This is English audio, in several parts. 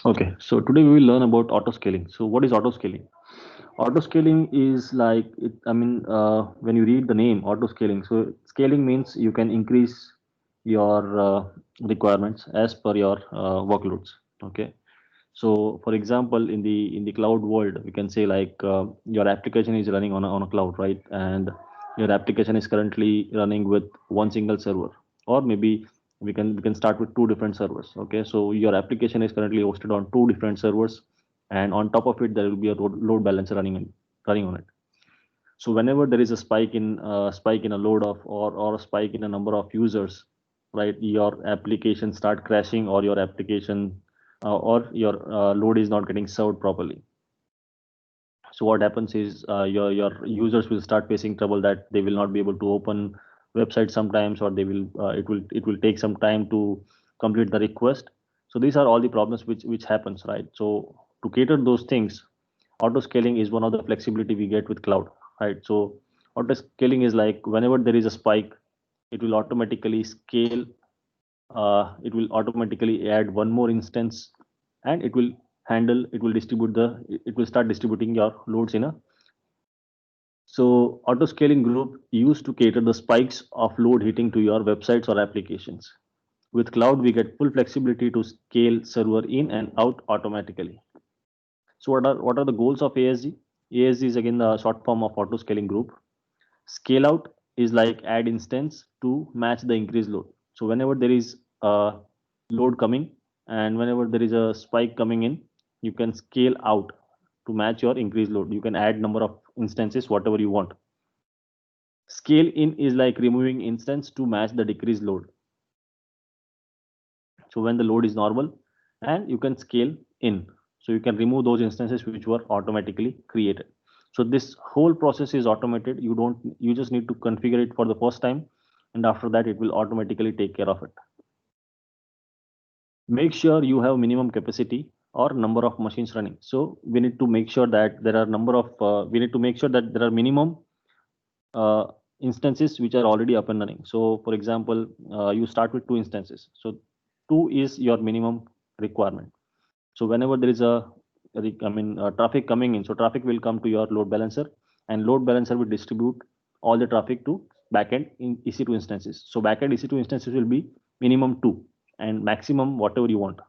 Okay, so today we will learn about auto scaling. So what is auto scaling? Auto scaling is like when you read the name auto scaling, so scaling means you can increase your requirements as per your workloads. Okay, so for example, in the cloud world, we can say like your application is running on a cloud, right? And your application is currently running with one single server, or maybe we can start with two different servers. Okay, so your application is currently hosted on two different servers, and on top of it, there will be a load balancer running on it. So whenever there is a spike in a load of or a spike in a number of users, right, your application start crashing, or your application or your load is not getting served properly. So what happens is your users will start facing trouble that they will not be able to open website sometimes, or it will take some time to complete the request. So these are all the problems which happens, right? So to cater those things, auto scaling is one of the flexibility we get with cloud, right? So auto scaling is like whenever there is a spike, it will automatically scale. It will automatically add one more instance, and it will start distributing your loads in a. So auto scaling group used to cater the spikes of load hitting to your websites or applications. With cloud, we get full flexibility to scale server in and out automatically. So what are the goals of ASG? ASG is again the short form of auto scaling group. Scale out is like add instance to match the increased load. So whenever there is a load coming, and whenever there is a spike coming in, you can scale out to match your increased load. You can add number of instances whatever you want. Scale in is like removing instance to match the decreased load. So when the load is normal, and you can scale in, so you can remove those instances which were automatically created. So this whole process is automated. You just need to configure it for the first time, and after that it will automatically take care of it. Make sure you have minimum capacity or number of machines running. So we need to make sure that there are number of we need to make sure that there are minimum uh, instances which are already up and running. So for example, you start with two instances. So two is your minimum requirement. So whenever there is traffic coming in, so traffic will come to your load balancer, and load balancer will distribute all the traffic to backend in EC2 instances. So backend EC2 instances will be minimum two, and maximum whatever you want,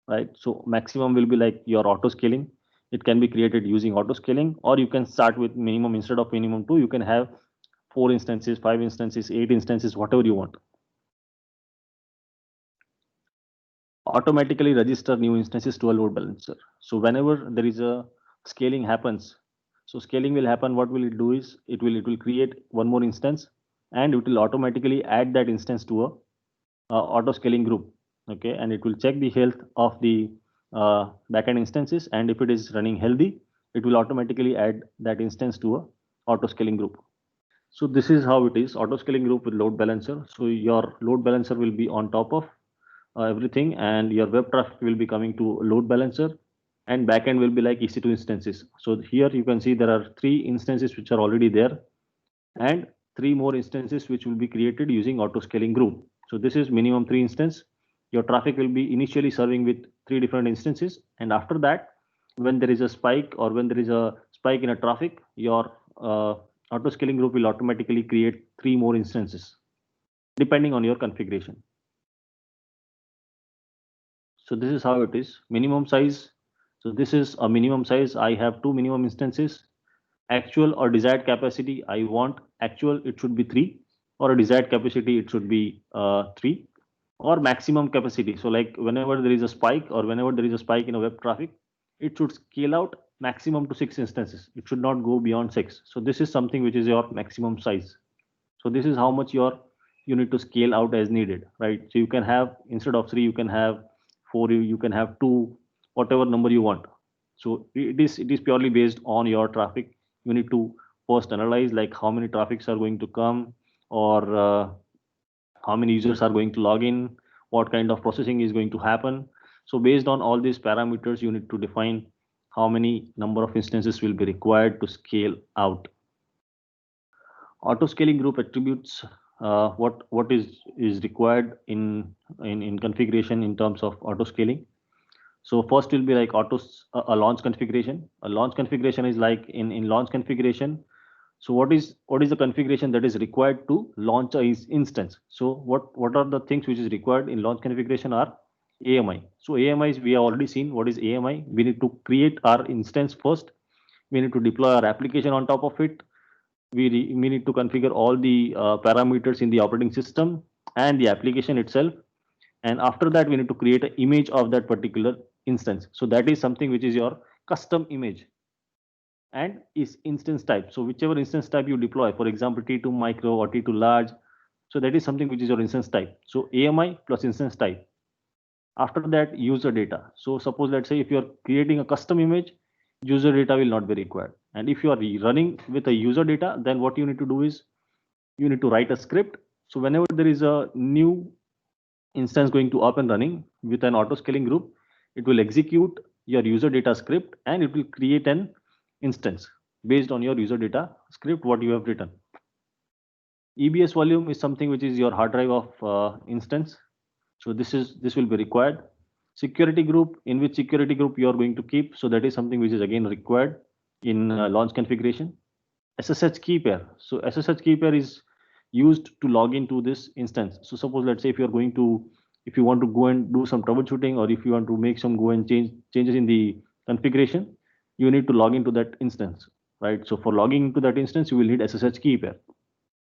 right? So maximum will be like your auto scaling. It can be created using auto scaling, or you can start with minimum. Instead of minimum two, you can have four instances, five instances, eight instances, whatever you want. Automatically register new instances to a load balancer. So whenever there is a scaling happens, so scaling will happen. What will it do is it will create one more instance, and it will automatically add that instance to a auto scaling group. Okay, and it will check the health of the backend instances, and if it is running healthy, it will automatically add that instance to a auto scaling group. So this is how it is, auto scaling group with load balancer. So your load balancer will be on top of everything, and your web traffic will be coming to load balancer, and backend will be like EC2 instances. So here you can see there are three instances which are already there, and three more instances which will be created using auto scaling group. So this is minimum three instance. Your traffic will be initially serving with three different instances, and after that, when there is a spike, or when there is a spike in a traffic, your auto scaling group will automatically create three more instances depending on your configuration. So this is how it is. Minimum size. So this is a minimum size. I have two minimum instances. Actual or desired capacity. I want actual, it should be three, or a desired capacity, it should be three, or maximum capacity. So like whenever there is a spike, or whenever there is a spike in a web traffic, it should scale out maximum to six instances. It should not go beyond six. So this is something which is your maximum size. So this is how much you need to scale out as needed, right? So you can have, instead of three, you can have four, you can have two, whatever number you want. So it is purely based on your traffic. You need to first analyze like how many traffics are going to come, or how many users are going to log in, what kind of processing is going to happen. So based on all these parameters, you need to define how many number of instances will be required to scale out. Auto scaling group attributes what is required in configuration in terms of auto scaling. So first will be like a launch configuration. A launch configuration is like in launch configuration. So what is the configuration that is required to launch a instance? So what are the things which is required in launch configuration are AMI. So AMIs we have already seen what is AMI. We need to create our instance first. We need to deploy our application on top of it. We need to configure all the parameters in the operating system and the application itself. And after that we need to create an image of that particular instance. So that is something which is your custom image and is instance type. So whichever instance type you deploy, for example T2 micro or T2 large, so that is something which is your instance type. So AMI plus instance type. After that, user data. So suppose let's say if you're creating a custom image, user data will not be required. And if you are running with a user data, then what you need to do is you need to write a script. So whenever there is a new instance going to up and running with an auto scaling group, it will execute your user data script and it will create an instance based on your user data script what you have written. EBS volume is something which is your hard drive of instance. So this will be required. Security group, in which security group you are going to keep. So that is something which is again required in launch configuration. SSH key pair. So SSH key pair is used to log into this instance. So suppose let's say if you want to go and do some troubleshooting, or if you want to make some go and changes in the configuration, you need to log into that instance, right? So for logging into that instance, you will need SSH key pair.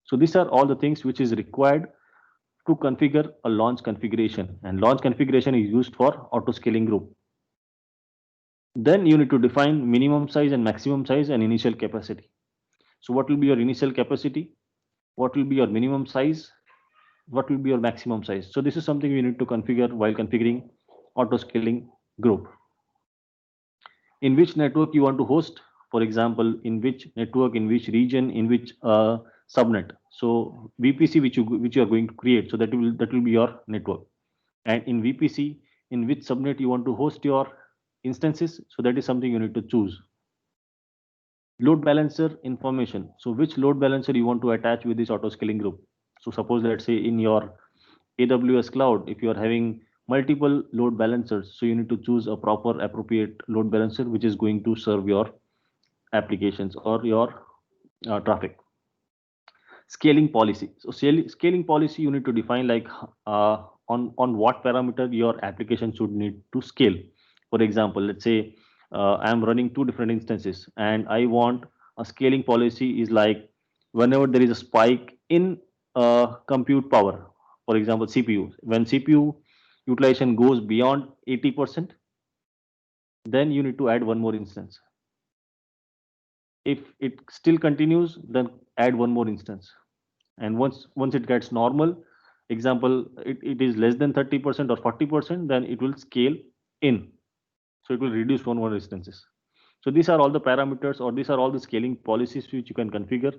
So these are all the things which is required to configure a launch configuration, and launch configuration is used for auto scaling group. Then you need to define minimum size and maximum size and initial capacity. So what will be your initial capacity? What will be your minimum size? What will be your maximum size? So this is something you need to configure while configuring auto scaling group. In which network you want to host, for example, in which network, in which region, in which subnet. So VPC which you are going to create, so that will be your network. And in VPC, in which subnet you want to host your instances, so that is something you need to choose. Load balancer information. So which load balancer you want to attach with this auto scaling group. So suppose let's say in your AWS cloud, if you are having multiple load balancers, so you need to choose a proper appropriate load balancer which is going to serve your applications or your traffic. Scaling policy. So scaling policy you need to define like on what parameter your application should need to scale. For example, let's say I am running two different instances and I want a scaling policy is like whenever there is a spike in compute power, for example CPU, when CPU utilization goes beyond 80%, then you need to add one more instance. If it still continues, then add one more instance. And once it gets normal, example it is less than 30% or 40%, then it will scale in. So it will reduce one more instances. So these are all the parameters, or these are all the scaling policies which you can configure.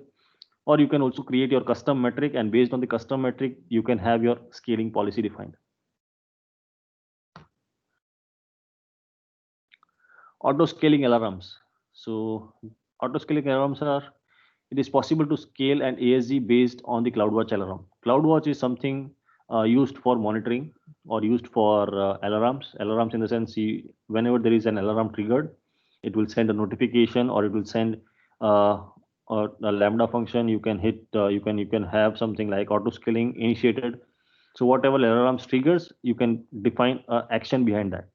Or you can also create your custom metric, and based on the custom metric you can have your scaling policy defined. Auto scaling alarms. So auto scaling alarms are, it is possible to scale an ASG based on the CloudWatch alarm. CloudWatch is something used for monitoring or used for alarms. Alarms in the sense, whenever there is an alarm triggered, it will send a notification, or it will send uh, a lambda function. You can hit, you can have something like auto scaling initiated. So whatever alarms triggers, you can define action behind that.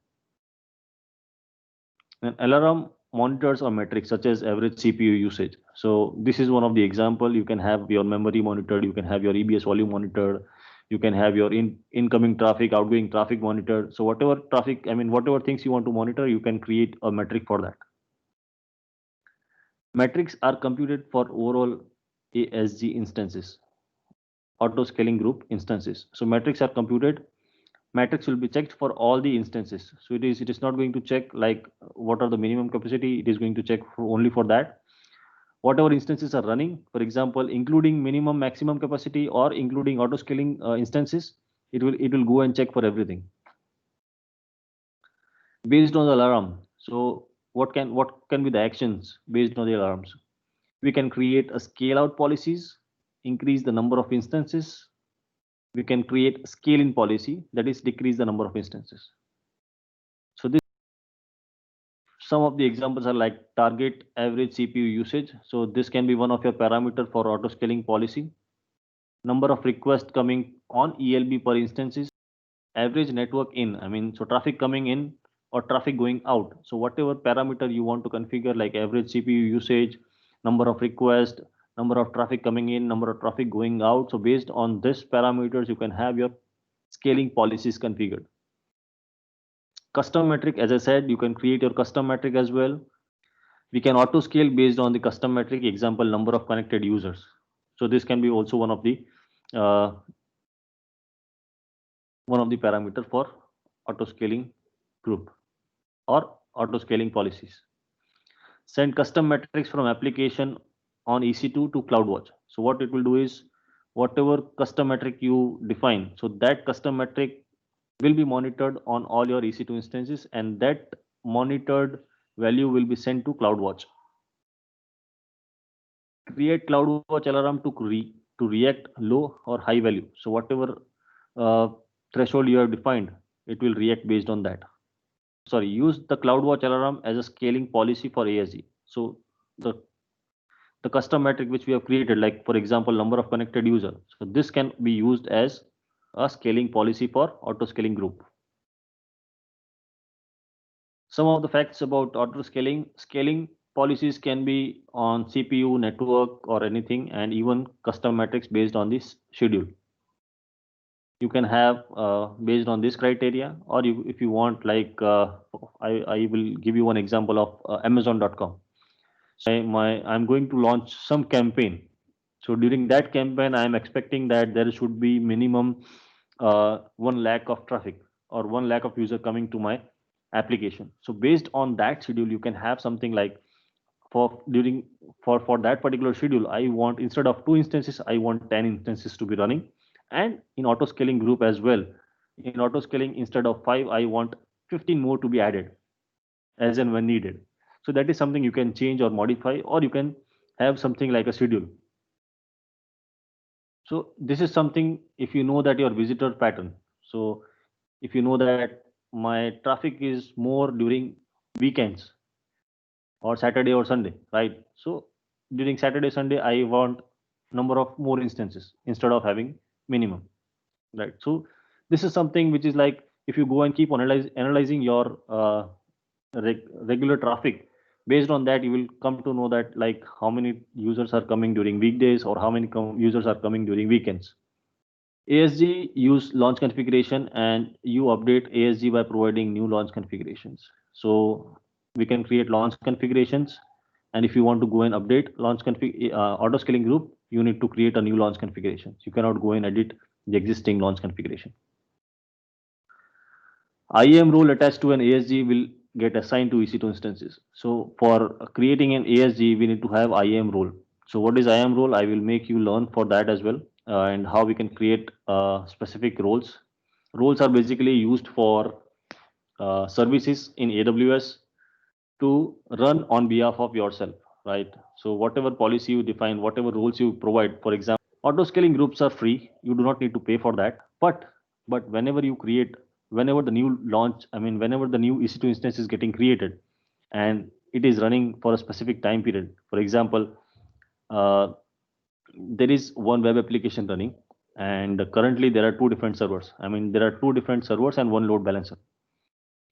An alarm monitors or metrics such as average CPU usage. So this is one of the example. You can have your memory monitored, you can have your EBS volume monitored, you can have your incoming traffic, outgoing traffic monitored. So whatever traffic, I mean, whatever things you want to monitor, you can create a metric for that. Metrics are computed for overall ASG instances, auto scaling group instances. So metrics are computed. Metrics will be checked for all the instances. So it is not going to check like what are the minimum capacity. It is going to check only for that. Whatever instances are running, for example, including minimum maximum capacity or including auto scaling instances, it will go and check for everything based on the alarm. So what can be the actions based on the alarms? We can create a scale out policies, increase the number of instances. We can create a scale in policy, that is decrease the number of instances. So this Some of the examples are like target average CPU usage. So this can be one of your parameter for auto scaling policy. Number of requests coming on ELB per instances, average network in, I mean, so traffic coming in or traffic going out. So whatever parameter you want to configure, like average CPU usage, number of requests, number of traffic coming in, number of traffic going out. So based on this parameters, you can have your scaling policies configured. Custom metric, as I said, you can create your custom metric as well. We can auto scale based on the custom metric, example number of connected users. So this can be also uh, one of the parameter for auto scaling group or auto scaling policies. Send custom metrics from application on EC2 to CloudWatch. So what it will do is, whatever custom metric you define, so that custom metric will be monitored on all your EC2 instances, and that monitored value will be sent to CloudWatch. Create CloudWatch alarm to react low or high value. So whatever uh, threshold you have defined, it will react based on that. Sorry, use the CloudWatch alarm as a scaling policy for ASG. So the the custom metric which we have created, like for example number of connected user, so this can be used as a scaling policy for auto scaling group. Some of the facts about auto scaling policies can be on CPU, network, or anything, and even custom metrics based on this schedule. You can have based on this criteria, or if you want, like I will give you one example of Amazon.com. So I'm going to launch some campaign. So during that campaign, I'm expecting that there should be minimum 1 lakh of traffic or 1 lakh of user coming to my application. So based on that schedule, you can have something like for during for that particular schedule, I want, instead of 2 instances, I want 10 instances to be running. And in auto scaling group as well, in auto scaling, instead of 5, I want 15 more to be added as and when needed. So that is something you can change or modify, or you can have something like a schedule. So this is something, if you know that your visitor pattern. So if you know that my traffic is more during weekends or Saturday or Sunday, right? So during Saturday, Sunday, I want number of more instances instead of having minimum, right? So this is something which is like, if you go and keep analyzing your regular traffic, based on that you will come to know that like how many users are coming during weekdays or how many users are coming during weekends. ASG use launch configuration, and you update ASG by providing new launch configurations. So we can create launch configurations, and if you want to go and update launch config auto scaling group, you need to create a new launch configuration. You cannot go and edit the existing launch configuration. IAM role attached to an ASG will get assigned to EC2 instances. So for creating an ASG, we need to have IAM role. So what is IAM role? I will make you learn for that as well, and how we can create specific roles. Roles are basically used for services in AWS to run on behalf of yourself, right? So whatever policy you define, whatever rules you provide, for example, auto scaling groups are free. You do not need to pay for that. But whenever you create, whenever the new launch, I mean, whenever the new EC2 instance is getting created and it is running for a specific time period, for example, uh, there is one web application running, and currently there are two different servers. I mean, there are two different servers and one load balancer.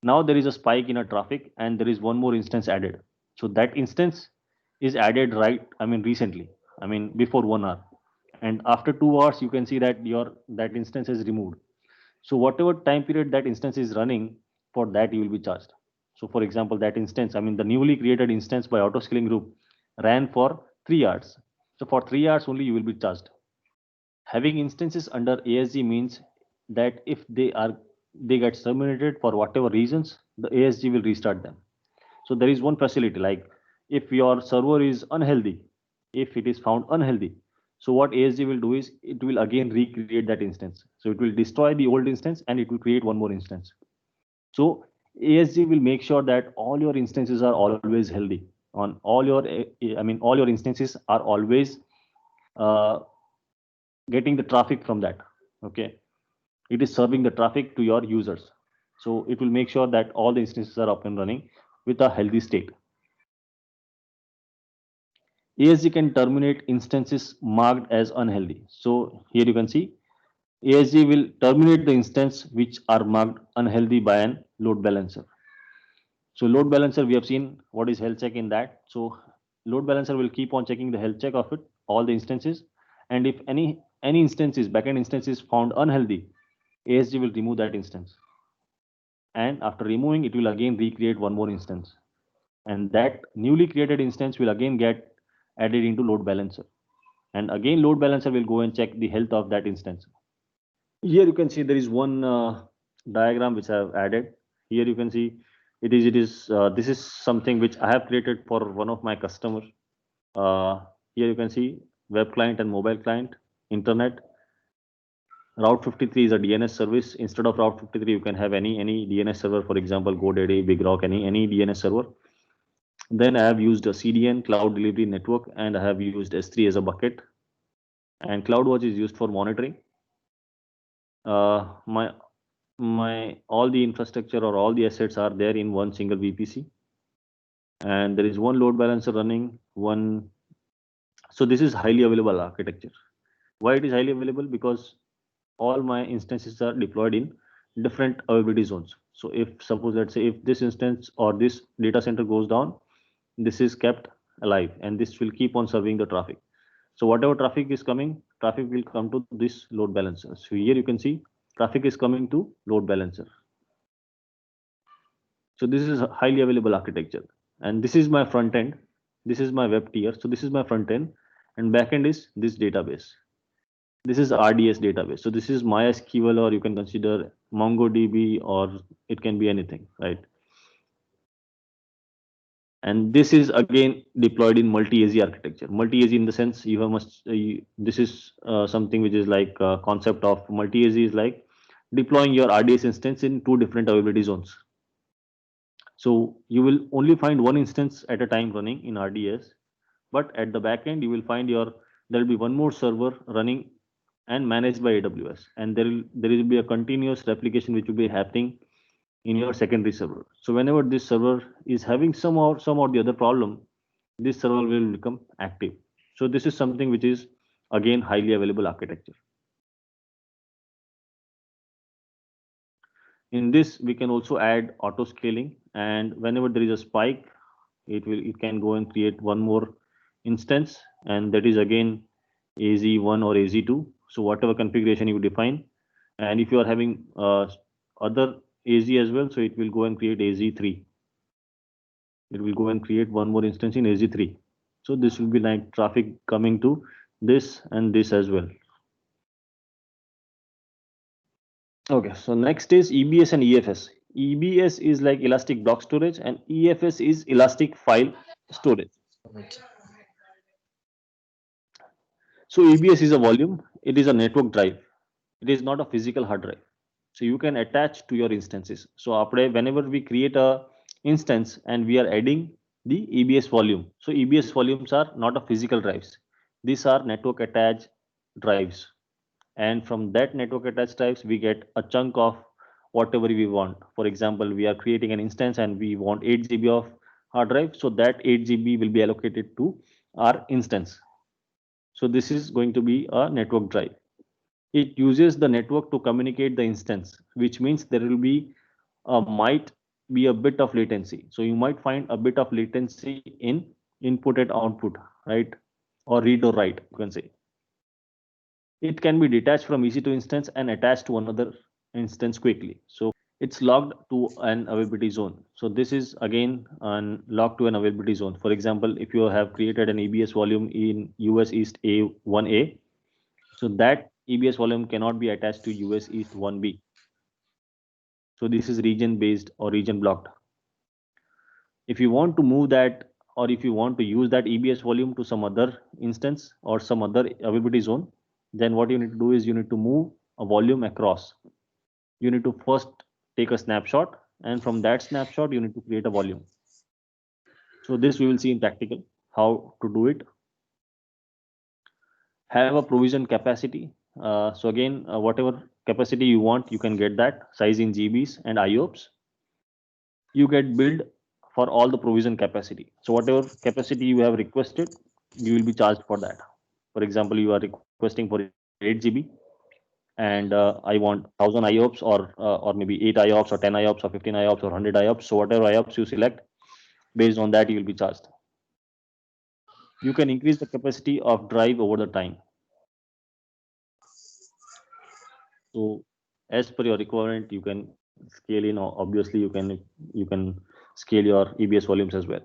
Now there is a spike in a traffic and there is one more instance added. So that instance is added, right, I mean recently, I mean before 1 hour, and after 2 hours you can see that your that instance is removed. So whatever time period that instance is running, for that you will be charged. So for example, that instance, I mean the newly created instance by auto scaling group ran for 3 hours. So for 3 hours only you will be charged. Having instances under ASG means that if they get terminated for whatever reasons, the ASG will restart them. So there is one facility, like if your server is unhealthy, if it is found unhealthy, so what ASG will do is it will again recreate that instance. So it will destroy the old instance and it will create one more instance. So ASG will make sure that all your instances are always healthy. On all your, I mean, all your instances are always uh, getting the traffic from that. Okay, it is serving the traffic to your users. So it will make sure that all the instances are up and running with a healthy state. ASG can terminate instances marked as unhealthy. So here you can see ASG will terminate the instance which are marked unhealthy by an load balancer. So load balancer, we have seen what is health check in that. So load balancer will keep on checking the health check of it, all the instances, and if any instances, backend instance is found unhealthy, ASG will remove that instance. And after removing, it will again recreate one more instance. And that newly created instance will again get added into load balancer. And again, load balancer will go and check the health of that instance. Here you can see there is one diagram which I have added. Here you can see this is something which I have created for one of my customers. Here you can see web client and mobile client, internet. Route 53 is a DNS service. Instead of Route 53, you can have any DNS server, for example, GoDaddy, BigRock, any DNS server. Then I have used a CDN, Cloud Delivery Network, and I have used S3 as a bucket. And CloudWatch is used for monitoring. My all the infrastructure or all the assets are there in one single VPC, and there is one load balancer running. So this is highly available architecture. Why it is highly available? Because all my instances are deployed in different availability zones. So if suppose let's say if this instance or this data center goes down, this is kept alive and this will keep on serving the traffic. So whatever traffic is coming, traffic will come to this load balancer. So here you can see traffic is coming to load balancer. So this is a highly available architecture, and this is my front end. This is my web tier. So this is my front end, and back end is this database. This is RDS database. So this is MySQL, or you can consider MongoDB, or it can be anything, right? And this is again deployed in multi-AZ architecture. Multi-AZ in the sense you have this is something which is like concept of multi-AZ is like deploying your RDS instance in two different availability zones. So you will only find one instance at a time running in RDS, but at the back end you will find there will be one more server running and managed by AWS, and there will be a continuous replication which will be happening in your secondary server. So whenever this server is having some or the other problem, this server will become active. So this is something which is again highly available architecture. In this, we can also add auto scaling, and whenever there is a spike, it can go and create one more instance, and that is again AZ1 or AZ2. So whatever configuration you define, and if you are having other AZ as well, so it will go and create AZ3. It will go and create one more instance in AZ3. So this will be like traffic coming to this and this as well. Okay, so next is EBS and EFS. EBS is like elastic block storage and EFS is elastic file storage. So EBS is a volume, it is a network drive. It is not a physical hard drive. So you can attach to your instances. So whenever we create a instance and we are adding the EBS volume. So EBS volumes are not a physical drives. These are network attached drives. And from that network attached drives, we get a chunk of whatever we want. For example, we are creating an instance and we want 8 GB of hard drive. So that 8 GB will be allocated to our instance. So this is going to be a network drive. It uses the network to communicate the instance, which means there will be might be a bit of latency. So you might find a bit of latency in input and output, right? Or read or write, you can say. It can be detached from EC2 instance and attached to another instance quickly. So it's logged to an availability zone. So this is again logged to an availability zone. For example, if you have created an EBS volume in US East A1A, so that EBS volume cannot be attached to US East 1B. So this is region based or region blocked. If you want to move that, or if you want to use that EBS volume to some other instance or some other availability zone, then what you need to do is you need to move a volume across. You need to first take a snapshot, and from that snapshot you need to create a volume. So this we will see in practical how to do it. Have a provision capacity. So again, whatever capacity you want, you can get that size in GBs and IOPS. You get billed for all the provision capacity. So whatever capacity you have requested, you will be charged for that. For example, you are requesting for 8 GB, and I want 1000 IOPS, or maybe 8 IOPS or 10 IOPS or 15 IOPS or 100 IOPS. So whatever IOPS you select, based on that you will be charged. You can increase the capacity of drive over the time. So as per your requirement, you can scale in, or obviously you can scale your EBS volumes as well.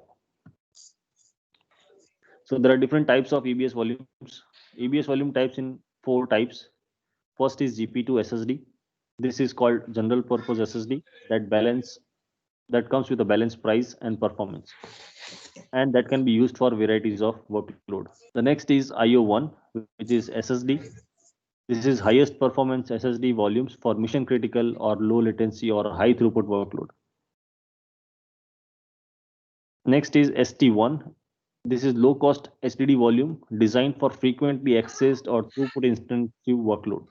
So there are different types of EBS volumes. EBS volume types in 4 types. First is GP2 SSD. This is called general purpose SSD that comes with a balanced price and performance, and that can be used for varieties of workload. The next is IO1, which is SSD. This is highest performance SSD volumes for mission critical or low latency or high throughput workload. Next is ST1. This is low cost HDD volume designed for frequently accessed or throughput intensive workload.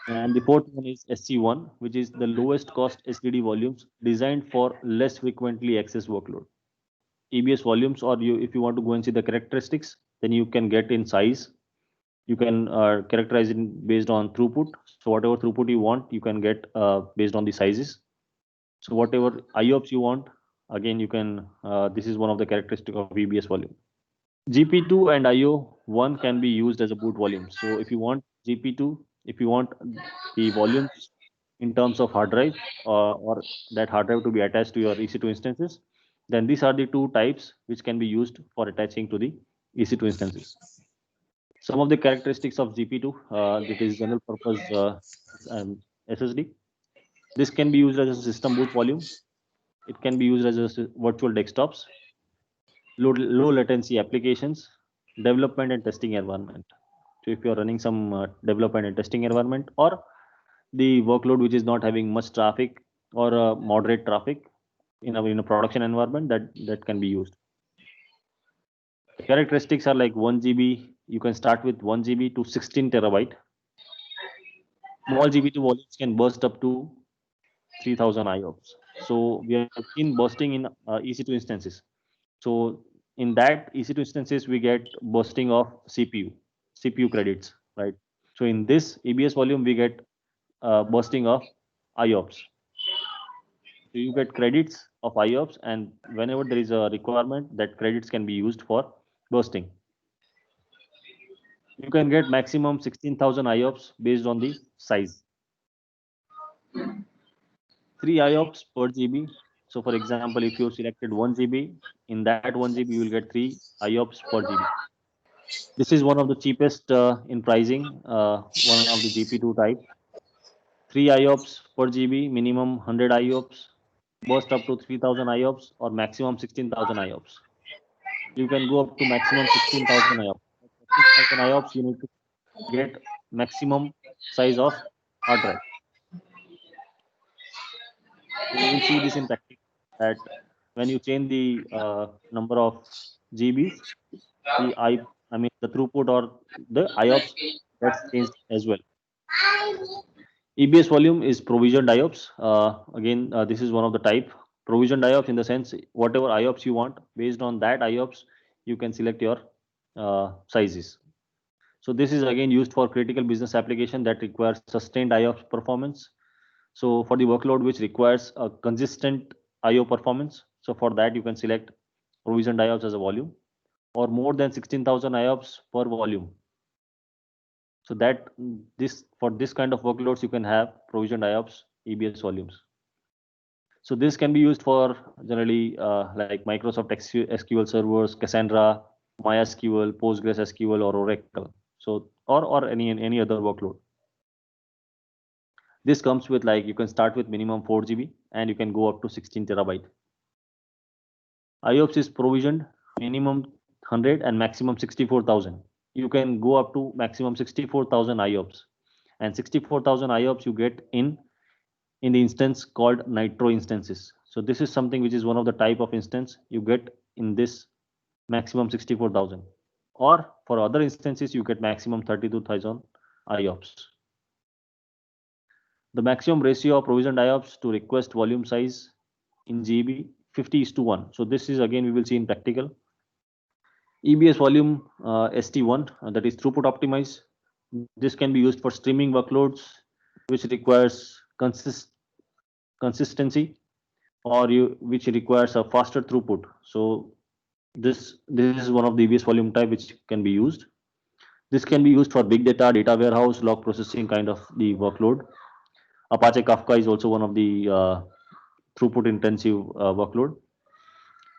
And the fourth one is SC1, which is the lowest cost HDD volumes designed for less frequently accessed workload. EBS volumes, or if you want to go and see the characteristics, then you can get in size. You can characterize it based on throughput. So whatever throughput you want, you can get based on the sizes. So whatever IOPS you want, again you can. This is one of the characteristics of EBS volume. GP2 and IO1 can be used as a boot volume. So if you want GP2, if you want the volumes in terms of hard drive, or that hard drive to be attached to your EC2 instances, then these are the 2 types which can be used for attaching to the EC2 instances. Some of the characteristics of GP2, that is general purpose SSD. This can be used as a system boot volume. It can be used as a virtual desktops, low latency applications, development and testing environment. So if you're running some development and testing environment, or the workload which is not having much traffic or moderate traffic in a production environment, that can be used. The characteristics are like 1 GB. You can start with 1 GB to 16 terabyte. Small GB2 volumes can burst up to 3000 IOPS. So we have seen bursting in EC2 instances. So in that EC2 instances, we get bursting of CPU credits, right? So in this EBS volume, we get bursting of IOPS. So you get credits of IOPS, and whenever there is a requirement, that credits can be used for bursting. You can get maximum 16,000 IOPS based on the size. 3 IOPS per GB. So for example, if you selected 1 GB, in that 1 GB, you will get 3 IOPS per GB. This is one of the cheapest in pricing, one of the GP2 type. 3 IOPS per GB, minimum 100 IOPS, burst up to 3000 IOPS, or maximum 16,000 IOPS. You can go up to maximum 16,000 IOPS. 16,000 IOPS, you need to get maximum size of hard drive. So you will see this in practice, that when you change the number of GBs, the throughput or the IOPS gets changed as well. EBS volume is provisioned IOPS. Again, this is one of the type. Provisioned IOPS in the sense, whatever IOPS you want, based on that IOPS, you can select your sizes. So this is again used for critical business application that requires sustained IOPS performance. So for the workload which requires a consistent IO performance, so for that you can select provisioned IOPS as a volume, or more than 16,000 IOPS per volume. So that for this kind of workloads, you can have provisioned IOPS EBS volumes. So this can be used for generally like Microsoft SQL servers, Cassandra, MySQL, PostgreSQL, or Oracle. So or any other workload. This comes with, like, you can start with minimum 4 GB and you can go up to 16 terabyte. IOPS is provisioned minimum 100 and maximum 64,000. You can go up to maximum 64,000 IOPS, and 64,000 IOPS you get in the instance called Nitro instances. So this is something which is one of the type of instance you get in this maximum 64,000, or for other instances you get maximum 32,000 IOPS. The maximum ratio of provisioned IOPS to request volume size in GB 50:1. So this is again we will see in practical. EBS volume ST1, that is throughput optimize. This can be used for streaming workloads which requires consistency, or which requires a faster throughput. So this is one of the EBS volume type which can be used. This can be used for big data, data warehouse, log processing kind of the workload. Apache Kafka is also one of the throughput intensive workload.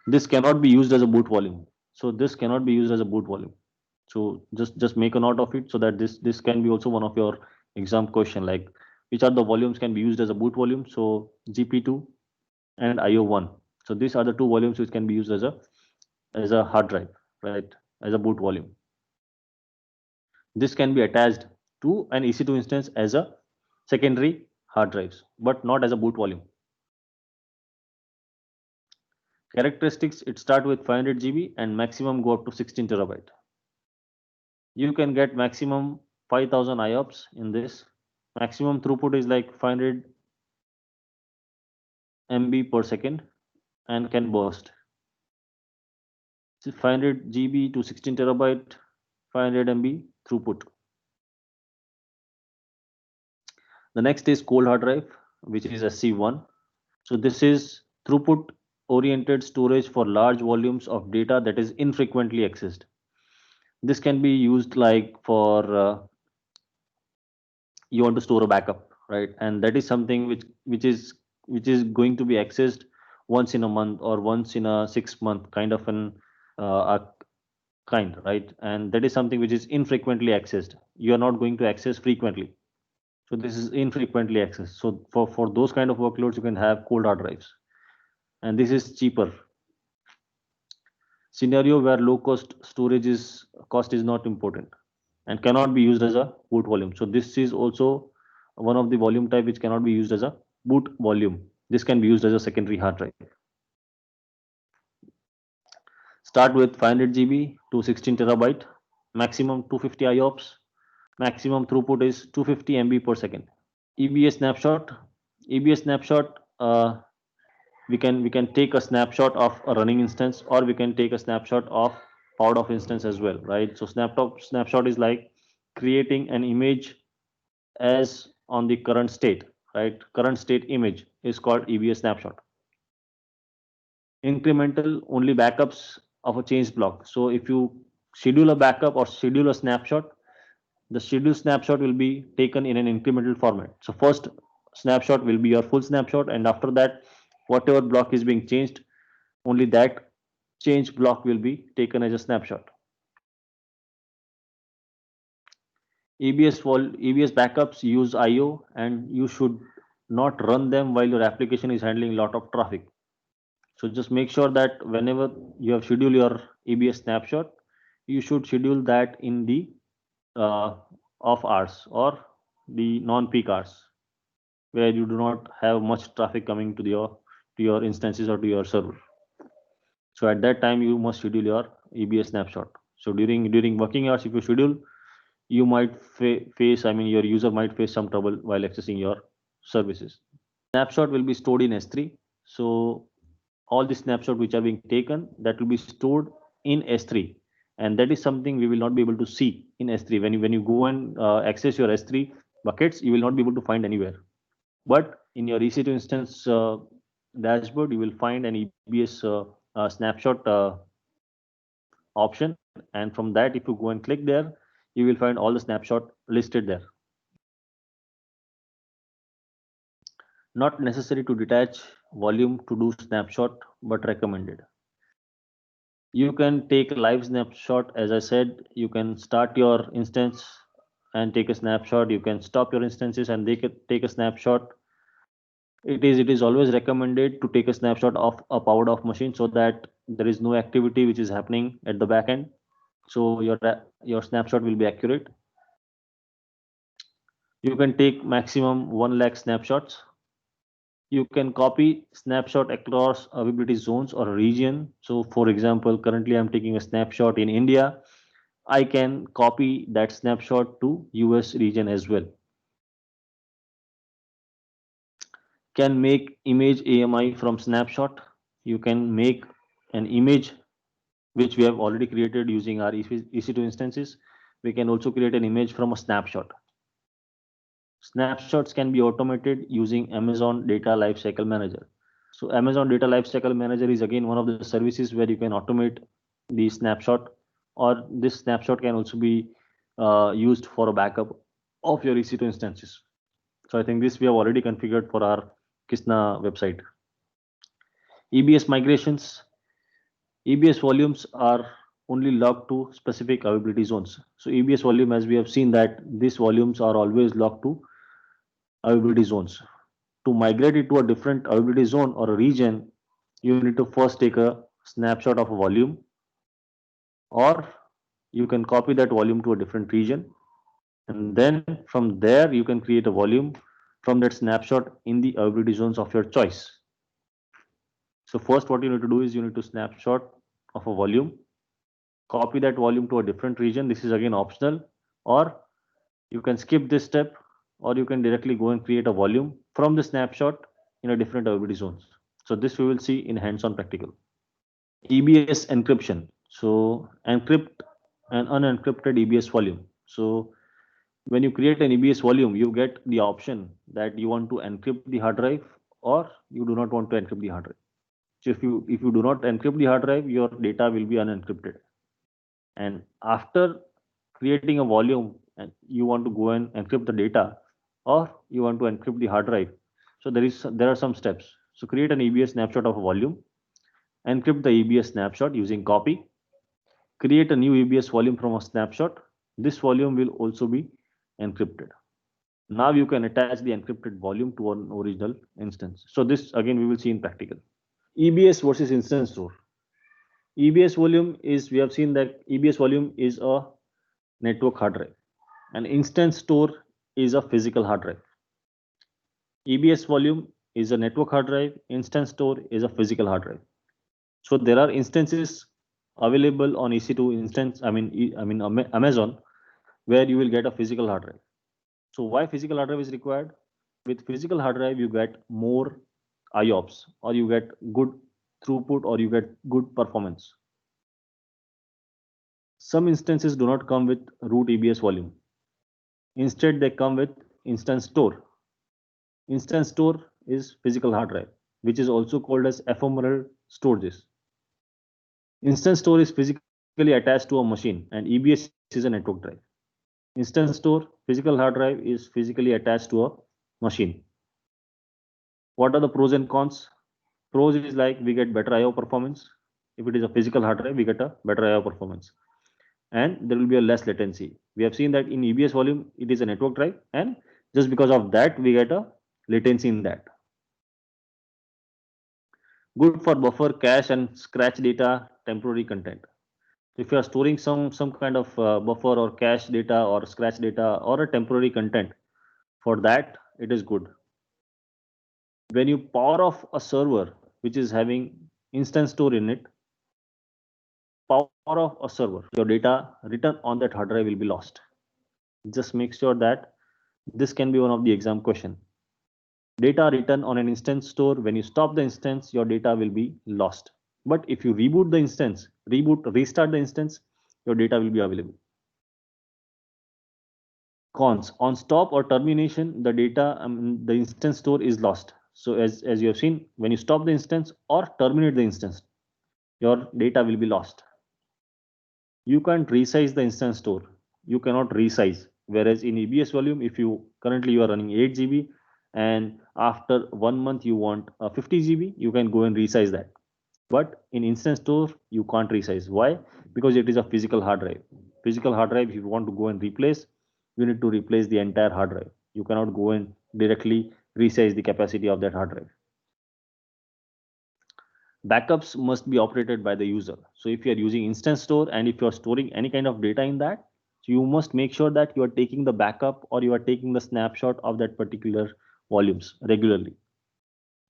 This cannot be used as a boot volume. So this cannot be used as a boot volume. So just make a note of it, so that this can be also one of your exam question, like which are the volumes can be used as a boot volume. So GP2 and IO1. So these are the two volumes which can be used as a hard drive, right? As a boot volume. This can be attached to an EC2 instance as a secondary hard drives, but not as a boot volume. Characteristics, it start with 500 GB and maximum go up to 16 terabyte. You can get maximum 5000 IOPS in this. Maximum throughput is like 500 MB per second and can burst. So 500 GB to 16 terabyte, 500 MB throughput. The next is cold hard drive, which is SC1. So this is throughput oriented storage for large volumes of data that is infrequently accessed. This can be used like for you want to store a backup, right? And that is something which is going to be accessed once in a month or once in a 6 month kind of an a kind, right? And that is something which is infrequently accessed. You are not going to access frequently. So this is infrequently accessed. So for those kind of workloads, you can have cold hard drives, and this is cheaper. Scenario where low cost is not important and cannot be used as a boot volume. So this is also one of the volume type which cannot be used as a boot volume. This can be used as a secondary hard drive. Start with 500 GB to 16 terabyte, maximum 250 IOPS, maximum throughput is 250 MB per second. EBS snapshot, EBS snapshot, we can take a snapshot of a running instance, or we can take a snapshot of powered off instance as well, right? So snapshot is like creating an image as on the current state, right? Current state image is called EBS snapshot. Incremental, only backups of a change block. So if you schedule a backup or schedule a snapshot, the schedule snapshot will be taken in an incremental format. So first snapshot will be your full snapshot, and after that, whatever block is being changed, only that change block will be taken as a snapshot. EBS backups use IO, and you should not run them while your application is handling a lot of traffic. So just make sure that whenever you have scheduled your EBS snapshot, you should schedule that in the off hours or the non-peak hours, where you do not have much traffic coming to your instances or to your server. So at that time, you must schedule your EBS snapshot. So during working hours, if you schedule, you might face, I mean, your user might face some trouble while accessing your services. Snapshot will be stored in S3. So all the snapshot which are being taken, that will be stored in S3, and that is something we will not be able to see in S3. When you go and access your S3 buckets, you will not be able to find anywhere. But in your EC2 instance dashboard, you will find an EBS snapshot option, and from that, if you go and click there, you will find all the snapshot listed there. Not necessary to detach volume to do snapshot, but recommended. You can take a live snapshot. As I said, you can start your instance and take a snapshot. You can stop your instances and take a snapshot. It is always recommended to take a snapshot of a powered off machine, so that there is no activity which is happening at the back end. So your snapshot will be accurate. You can take maximum 1 lakh snapshots. You can copy snapshot across availability zones or region. So for example, currently I'm taking a snapshot in India. I can copy that snapshot to US region as well. Can make image AMI from snapshot. you can make an image which we have already created using our EC2 instances. We can also create an image from a snapshot. Snapshots can be automated using Amazon Data Lifecycle Manager. So Amazon Data Lifecycle Manager is again one of the services where you can automate the snapshot, or this snapshot can also be used for a backup of your EC2 instances. So I think this we have already configured for our Kizna website. EBS migrations. EBS volumes are only locked to specific availability zones. So EBS volume, as we have seen, that these volumes are always locked to availability zones. To migrate it to a different availability zone or a region, you need to first take a snapshot of a volume, or you can copy that volume to a different region, and then from there you can create a volume from that snapshot in the availability zones of your choice. So first what you need to do is you need to snapshot of a volume, copy that volume to a different region. This is again optional, or you can skip this step, or you can directly go and create a volume from the snapshot in a different availability zones. So this we will see in hands-on practical. EBS encryption. So encrypt an unencrypted EBS volume. So when you create an EBS volume, you get the option that you want to encrypt the hard drive or you do not want to encrypt the hard drive. So if you do not encrypt the hard drive, your data will be unencrypted. And after creating a volume, and you want to go and encrypt the data, or you want to encrypt the hard drive. So there are some steps. So create an EBS snapshot of a volume, encrypt the EBS snapshot using copy, create a new EBS volume from a snapshot. This volume will also be encrypted. Now you can attach the encrypted volume to an original instance. So this again we will see in practical. EBS versus instance store. EBS volume is, we have seen that EBS volume is a network hard drive. An instance store is a physical hard drive. EBS volume is a network hard drive. Instance store is a physical hard drive. So there are instances available on EC2 instance, Amazon, where you will get a physical hard drive. So why physical hard drive is required? With physical hard drive, you get more IOPS, or you get good throughput, or you get good performance. Some instances do not come with root EBS volume. Instead, they come with instance store. Instance store is physical hard drive, which is also called as ephemeral storages. Instance store is physically attached to a machine, and EBS is a network drive. Instance store, physical hard drive, is physically attached to a machine. What are the pros and cons? Pros is like we get better IO performance. If it is a physical hard drive, we get a better IO performance, and there will be a less latency. We have seen that in EBS volume, it is a network drive, and just because of that, we get a latency in that. Good for buffer, cache, and scratch data, temporary content. If you are storing some kind of buffer or cache data or scratch data or a temporary content, for that it is good. When you power off a server which is having instance store in it, power off a server, your data written on that hard drive will be lost. Just make sure that this can be one of the exam question. Data written on an instance store, when you stop the instance, your data will be lost. But if you reboot the instance, restart the instance, your data will be available. Cons: on stop or termination, the data, the instance store is lost. So as you have seen, when you stop the instance or terminate the instance, your data will be lost. You can't resize the instance store. You cannot resize. Whereas in EBS volume, if you currently you are running 8 GB, and after 1 month you want 50 GB, you can go and resize that. But in instance store, you can't resize. Why? Because it is a physical hard drive. Physical hard drive, if you want to go and replace, you need to replace the entire hard drive. You cannot go and directly resize the capacity of that hard drive. Backups must be operated by the user. So if you are using instance store and if you are storing any kind of data in that, you must make sure that you are taking the backup or you are taking the snapshot of that particular volumes regularly.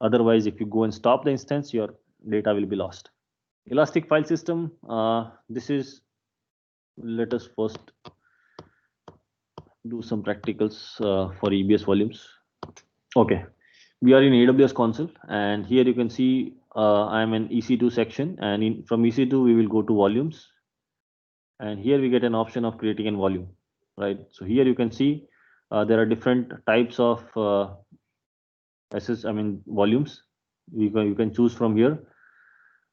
Otherwise, if you go and stop the instance, your data will be lost. Elastic file system. This is, let us first do some practicals for EBS volumes. Okay, we are in AWS console, and here you can see I'm in EC2 section, and from EC2 we will go to volumes, and here we get an option of creating a volume, right? So here you can see there are different types of volumes. You can choose from here.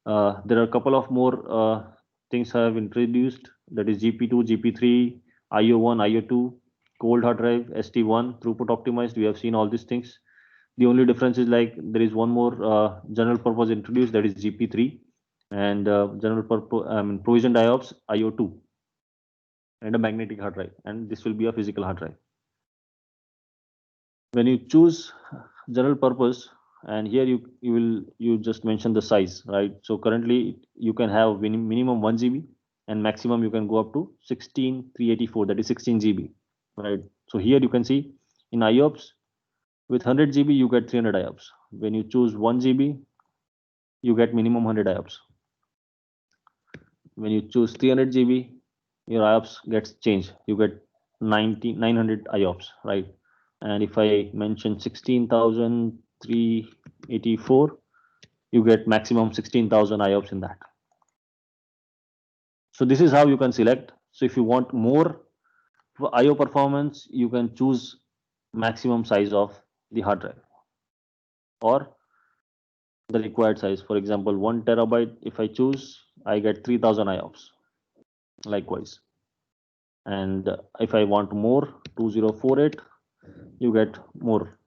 There are a couple of more things I have introduced, that is GP2, GP3, IO1, IO2, cold hard drive, ST1, throughput optimized. We have seen all these things. The only difference is like there is one more general purpose introduced, that is GP3, and general purpose provisioned IOPS IO2, and a magnetic hard drive, and this will be a physical hard drive. When you choose general purpose, and here you just mention the size, right? So currently you can have minimum 1 GB, and maximum you can go up to 16384, that is 16 GB, right? So here you can see in IOPS, with 100 GB you get 300 IOPS. When you choose 1 GB, you get minimum 100 IOPS. When you choose 300 GB, your IOPS gets changed. You get 900 IOPS, right? And if I mention 16,384, you get maximum 16,000 IOPS in that. So this is how you can select. So if you want more IO performance, you can choose maximum size of the hard drive or the required size. For example, 1 terabyte, if I choose, I get 3000 IOPS. Likewise. And if I want more, 2048, you get more.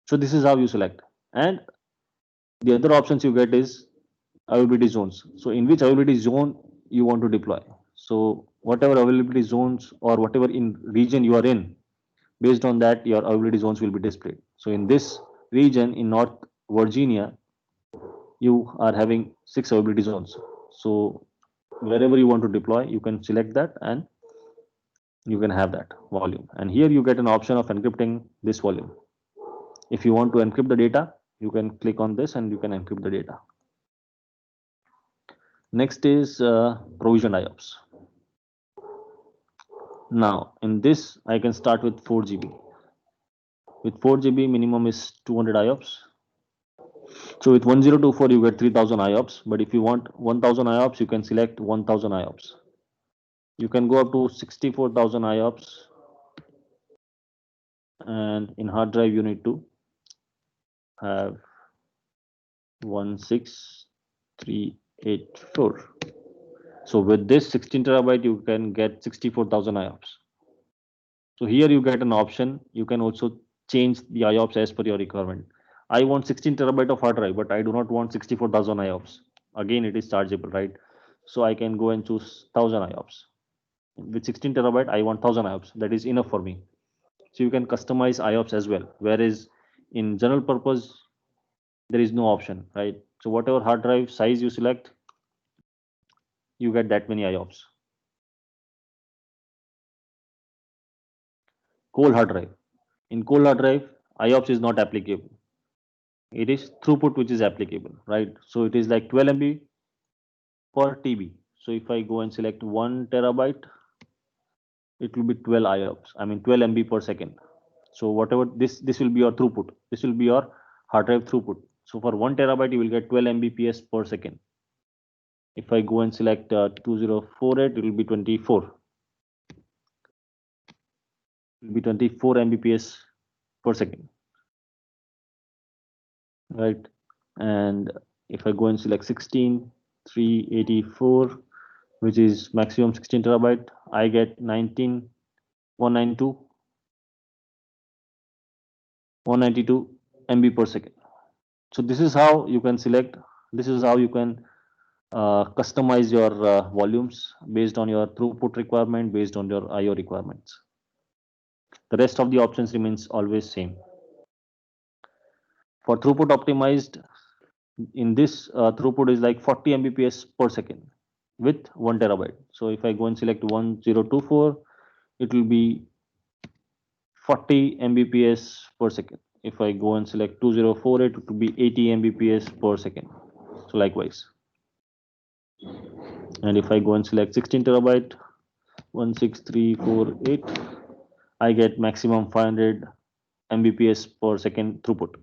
So this is how you select. And the other options you get is availability zones. So in which availability zone you want to deploy. So whatever availability zones or whatever in region you are in, based on that your availability zones will be displayed. So in this region in North Virginia, you are having 6 availability zones. So wherever you want to deploy, you can select that and you can have that volume. And here you get an option of encrypting this volume. If you want to encrypt the data, you can click on this and you can encrypt the data. Next is provision IOPS. Now in this I can start with 4 GB. With 4 GB minimum is 200 IOPS. So with 1024 you get 3000 IOPS, but if you want 1000 IOPS, you can select 1000 IOPS. You can go up to 64,000 IOPS, and in hard drive you need to have 16384. So with this 16 terabyte you can get 64,000 IOPS. So here you get an option. You can also change the IOPS as per your requirement. I want 16 terabyte of hard drive, but I do not want 64,000 IOPS. Again, it is chargeable, right? So I can go and choose 1000 IOPS. With 16 terabyte, I want 1000 IOPS. That is enough for me. So you can customize IOPS as well. Whereas in general purpose, there is no option, right? So whatever hard drive size you select, you get that many IOPS. Cold hard drive. In cold hard drive, IOPS is not applicable. It is throughput which is applicable, right? So it is like 12 MB per TB. So if I go and select 1 terabyte, it will be 12 IOPS. I mean 12 MB per second. So whatever this will be your throughput. This will be your hard drive throughput. So for 1 terabyte, you will get 12 Mbps per second. If I go and select 2048, it will be 24. It will be 24 Mbps per second, right? And if I go and select 16384, which is maximum 16 terabyte, I get 192 MB per second. So this is how you can select. This is how you can customize your volumes based on your throughput requirement, based on your IO requirements. The rest of the options remains always same. For throughput optimized, in this throughput is like 40 Mbps per second with 1 terabyte. So if I go and select 1024, it will be 40 Mbps per second. If I go and select 2048, it will be 80 Mbps per second. So likewise. And if I go and select 16 terabyte, 16348, I get maximum 500 Mbps per second throughput.